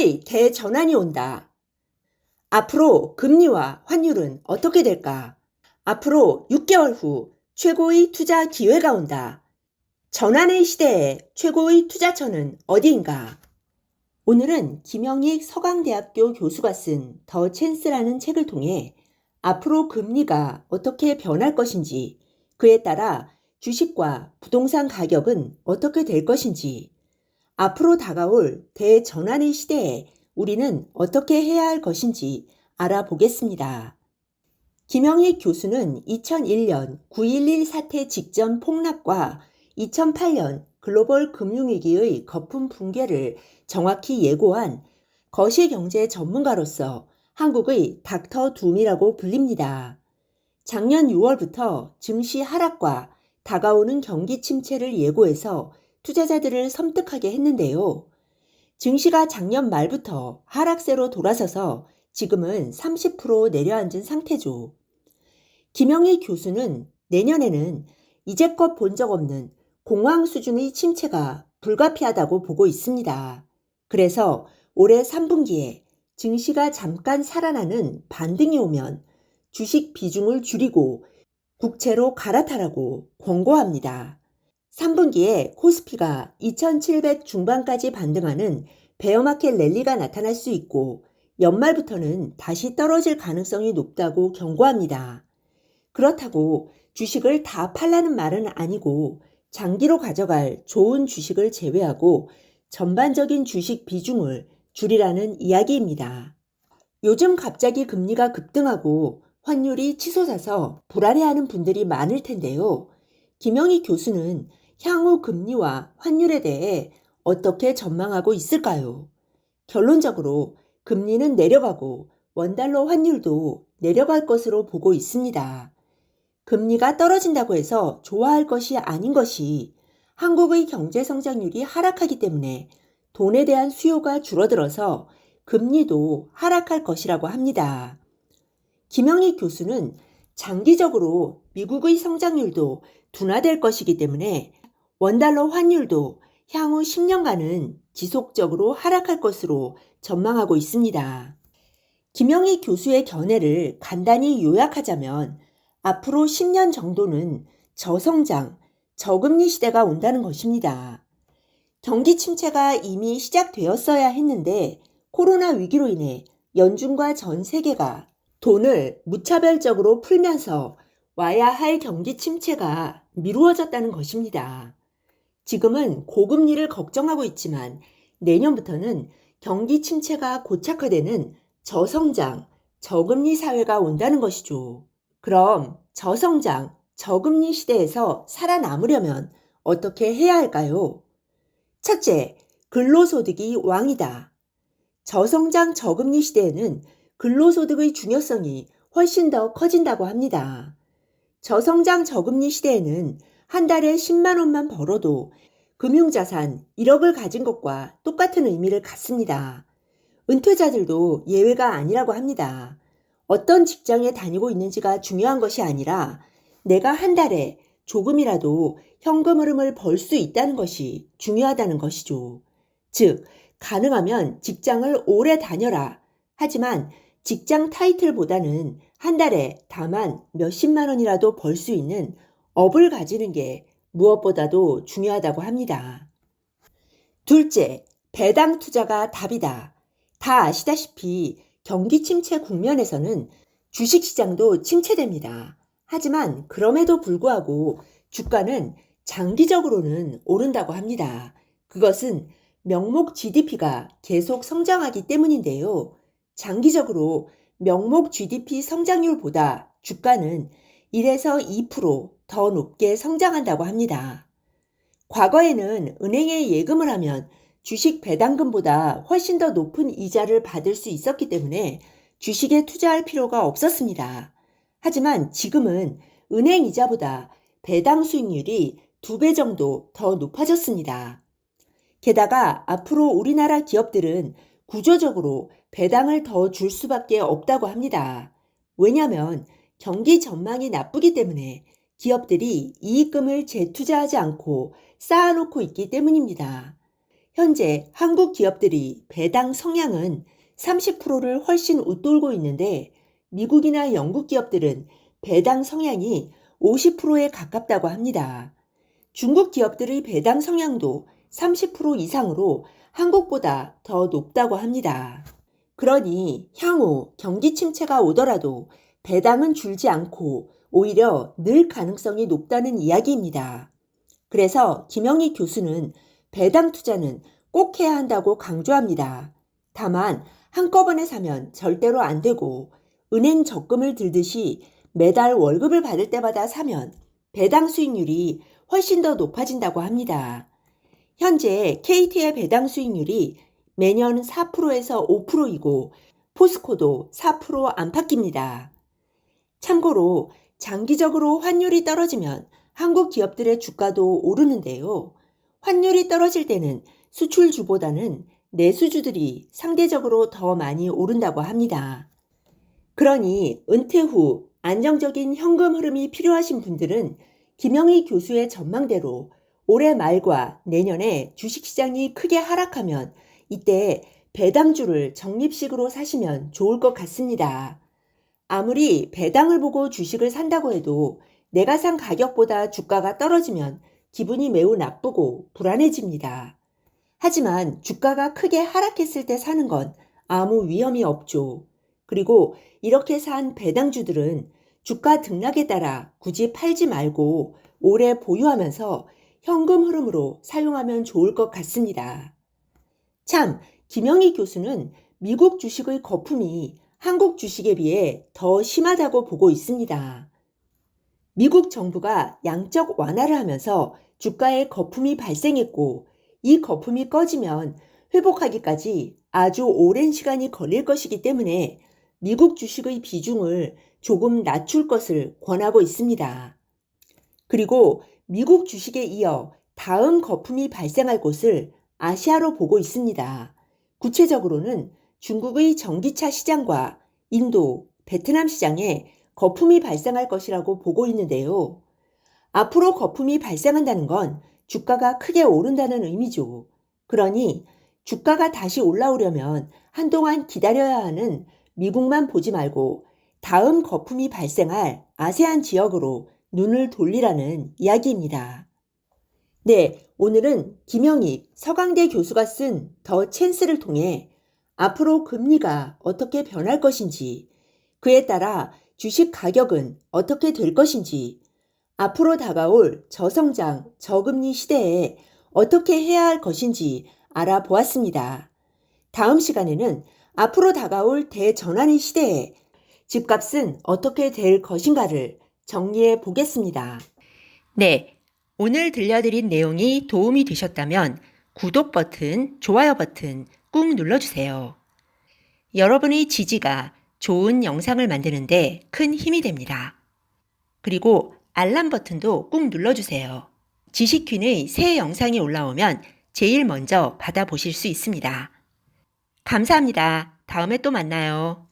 미국의 대전환이 온다. 앞으로 금리와 환율은 어떻게 될까? 앞으로 6개월 후 최고의 투자 기회가 온다. 전환의 시대에 최고의 투자처는 어디인가? 오늘은 김영익 서강대학교 교수가 쓴 더 찬스라는 책을 통해 앞으로 금리가 어떻게 변할 것인지, 그에 따라 주식과 부동산 가격은 어떻게 될 것인지, 앞으로 다가올 대전환의 시대에 우리는 어떻게 해야 할 것인지 알아보겠습니다. 김영익 교수는 2001년 9.11 사태 직전 폭락과 2008년 글로벌 금융위기의 거품 붕괴를 정확히 예고한 거시경제 전문가로서 한국의 닥터 둠이라고 불립니다. 작년 6월부터 증시 하락과 다가오는 경기 침체를 예고해서 투자자들을 섬뜩하게 했는데요. 증시가 작년 말부터 하락세로 돌아서서 지금은 30% 내려앉은 상태죠. 김영희 교수는 내년에는 이제껏 본 적 없는 공황 수준의 침체가 불가피하다고 보고 있습니다. 그래서 올해 3분기에 증시가 잠깐 살아나는 반등이 오면 주식 비중을 줄이고 국채로 갈아타라고 권고합니다. 3분기에 코스피가 2700 중반까지 반등하는 베어마켓 랠리가 나타날 수 있고 연말부터는 다시 떨어질 가능성이 높다고 경고합니다. 그렇다고 주식을 다 팔라는 말은 아니고 장기로 가져갈 좋은 주식을 제외하고 전반적인 주식 비중을 줄이라는 이야기입니다. 요즘 갑자기 금리가 급등하고 환율이 치솟아서 불안해하는 분들이 많을 텐데요. 김영희 교수는 향후 금리와 환율에 대해 어떻게 전망하고 있을까요? 결론적으로 금리는 내려가고 원달러 환율도 내려갈 것으로 보고 있습니다. 금리가 떨어진다고 해서 좋아할 것이 아닌 것이 한국의 경제 성장률이 하락하기 때문에 돈에 대한 수요가 줄어들어서 금리도 하락할 것이라고 합니다. 김영희 교수는 장기적으로 미국의 성장률도 둔화될 것이기 때문에 원달러 환율도 향후 10년간은 지속적으로 하락할 것으로 전망하고 있습니다. 김영희 교수의 견해를 간단히 요약하자면 앞으로 10년 정도는 저성장, 저금리 시대가 온다는 것입니다. 경기 침체가 이미 시작되었어야 했는데 코로나 위기로 인해 연준과 전 세계가 돈을 무차별적으로 풀면서 와야 할 경기 침체가 미루어졌다는 것입니다. 지금은 고금리를 걱정하고 있지만 내년부터는 경기 침체가 고착화되는 저성장, 저금리 사회가 온다는 것이죠. 그럼 저성장, 저금리 시대에서 살아남으려면 어떻게 해야 할까요? 첫째, 근로소득이 왕이다. 저성장, 저금리 시대에는 근로소득의 중요성이 훨씬 더 커진다고 합니다. 저성장, 저금리 시대에는 한 달에 10만 원만 벌어도 금융자산 1억을 가진 것과 똑같은 의미를 갖습니다. 은퇴자들도 예외가 아니라고 합니다. 어떤 직장에 다니고 있는지가 중요한 것이 아니라 내가 한 달에 조금이라도 현금 흐름을 벌 수 있다는 것이 중요하다는 것이죠. 즉, 가능하면 직장을 오래 다녀라. 하지만 직장 타이틀보다는 한 달에 다만 몇십만 원이라도 벌 수 있는 업을 가지는 게 무엇보다도 중요하다고 합니다. 둘째, 배당 투자가 답이다. 다 아시다시피 경기 침체 국면에서는 주식시장도 침체됩니다. 하지만 그럼에도 불구하고 주가는 장기적으로는 오른다고 합니다. 그것은 명목 GDP가 계속 성장하기 때문인데요. 장기적으로 명목 GDP 성장률보다 주가는 1에서 2% 더 높게 성장한다고 합니다. 과거에는 은행에 예금을 하면 주식 배당금보다 훨씬 더 높은 이자를 받을 수 있었기 때문에 주식에 투자할 필요가 없었습니다. 하지만 지금은 은행 이자보다 배당 수익률이 2배 정도 더 높아졌습니다. 게다가 앞으로 우리나라 기업들은 구조적으로 배당을 더 줄 수밖에 없다고 합니다. 왜냐하면 경기 전망이 나쁘기 때문에 기업들이 이익금을 재투자하지 않고 쌓아놓고 있기 때문입니다. 현재 한국 기업들이 배당 성향은 30%를 훨씬 웃돌고 있는데 미국이나 영국 기업들은 배당 성향이 50%에 가깝다고 합니다. 중국 기업들의 배당 성향도 30% 이상으로 한국보다 더 높다고 합니다. 그러니 향후 경기 침체가 오더라도 배당은 줄지 않고 오히려 늘 가능성이 높다는 이야기입니다. 그래서 김영희 교수는 배당 투자는 꼭 해야 한다고 강조합니다. 다만 한꺼번에 사면 절대로 안 되고 은행 적금을 들듯이 매달 월급을 받을 때마다 사면 배당 수익률이 훨씬 더 높아진다고 합니다. 현재 KT의 배당 수익률이 매년 4%에서 5%이고 포스코도 4% 안팎입니다. 참고로 장기적으로 환율이 떨어지면 한국 기업들의 주가도 오르는데요. 환율이 떨어질 때는 수출주보다는 내수주들이 상대적으로 더 많이 오른다고 합니다. 그러니 은퇴 후 안정적인 현금 흐름이 필요하신 분들은 김영희 교수의 전망대로 올해 말과 내년에 주식시장이 크게 하락하면 이때 배당주를 적립식으로 사시면 좋을 것 같습니다. 아무리 배당을 보고 주식을 산다고 해도 내가 산 가격보다 주가가 떨어지면 기분이 매우 나쁘고 불안해집니다. 하지만 주가가 크게 하락했을 때 사는 건 아무 위험이 없죠. 그리고 이렇게 산 배당주들은 주가 등락에 따라 굳이 팔지 말고 오래 보유하면서 현금 흐름으로 사용하면 좋을 것 같습니다. 참, 김영희 교수는 미국 주식의 거품이 한국 주식에 비해 더 심하다고 보고 있습니다. 미국 정부가 양적 완화를 하면서 주가에 거품이 발생했고 이 거품이 꺼지면 회복하기까지 아주 오랜 시간이 걸릴 것이기 때문에 미국 주식의 비중을 조금 낮출 것을 권하고 있습니다. 그리고 미국 주식에 이어 다음 거품이 발생할 곳을 아시아로 보고 있습니다. 구체적으로는 중국의 전기차 시장과 인도, 베트남 시장에 거품이 발생할 것이라고 보고 있는데요. 앞으로 거품이 발생한다는 건 주가가 크게 오른다는 의미죠. 그러니 주가가 다시 올라오려면 한동안 기다려야 하는 미국만 보지 말고 다음 거품이 발생할 아세안 지역으로 눈을 돌리라는 이야기입니다. 네, 오늘은 김영희 서강대 교수가 쓴 더 찬스를 통해 앞으로 금리가 어떻게 변할 것인지, 그에 따라 주식 가격은 어떻게 될 것인지, 앞으로 다가올 저성장, 저금리 시대에 어떻게 해야 할 것인지 알아보았습니다. 다음 시간에는 앞으로 다가올 대전환의 시대에 집값은 어떻게 될 것인가를 정리해 보겠습니다. 네, 오늘 들려드린 내용이 도움이 되셨다면 구독 버튼, 좋아요 버튼 꾹 눌러주세요. 여러분의 지지가 좋은 영상을 만드는데 큰 힘이 됩니다. 그리고 알람 버튼도 꾹 눌러주세요. 지식퀸의 새 영상이 올라오면 제일 먼저 받아보실 수 있습니다. 감사합니다. 다음에 또 만나요.